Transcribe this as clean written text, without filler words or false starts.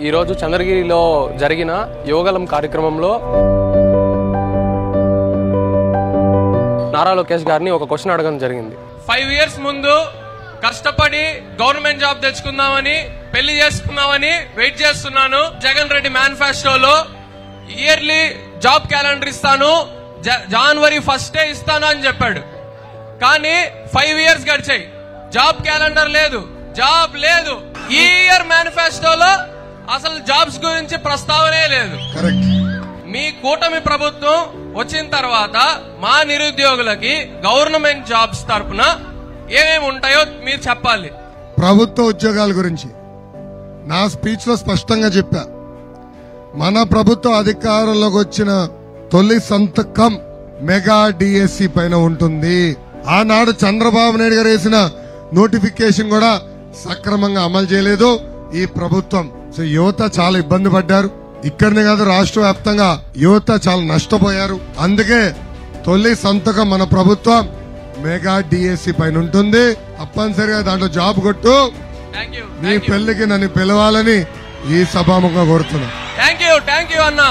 ఈరోజు చంద్రగిరిలో జరిగిన యోగలం కార్యక్రమంలో నారా లోకేష్ గారిని ఒక క్వశ్చన్ అడగడం జరిగింది. 5 years ముందు కష్టపడి గవర్నమెంట్ జాబ్ తెచ్చుకుందామని పెళ్లి చేసుకుందామని వెయిట్ చేస్తున్నాను. జగన్ రెడ్డి మేనిఫెస్టోలో ఇయర్లీ జాబ్ క్యాలెండర్ ఇస్తాను, January 1st ఇస్తాను అని చెప్పాడు. కానీ 5 years గడిచాయి, జాబ్ క్యాలెండర్ లేదు, జాబ్ లేదు. ఈ ఇయర్ మేనిఫెస్టోలో అసలు జాబ్స్ గురించి ప్రస్తావనే లేదు. మీ కూటమి ప్రభుత్వం వచ్చిన తర్వాత మా నిరుద్యోగులకి గవర్నమెంట్ జాబ్స్ తరఫున ఏమేమి ఉంటాయో మీరు చెప్పాలి. ప్రభుత్వ ఉద్యోగాల గురించి నా స్పీచ్ లో స్పష్టంగా చెప్పా. మన ప్రభుత్వం అధికారంలోకి వచ్చిన తొలి సంతకం మెగా డిఎస్సి పైన ఉంటుంది. ఆనాడు చంద్రబాబు నాయుడు గారు వేసిన నోటిఫికేషన్ కూడా సక్రమంగా అమలు చేయలేదు ఈ ప్రభుత్వం. సో యువత చాలా ఇబ్బంది పడ్డారు. ఇక్కడనే కాదు, రాష్ట్ర వ్యాప్తంగా యువత చాలా నష్టపోయారు. అందుకే తొలి సంతకం మన ప్రభుత్వం మెగా డిఎస్సి పైన ఉంటుంది. తప్పనిసరిగా దాంట్లో జాబ్ కొట్టు, నీ పెళ్లికి నన్ను పిలవాలని ఈ సభాముఖంగా కోరుతున్నా. థ్యాంక్ యూ అన్నా.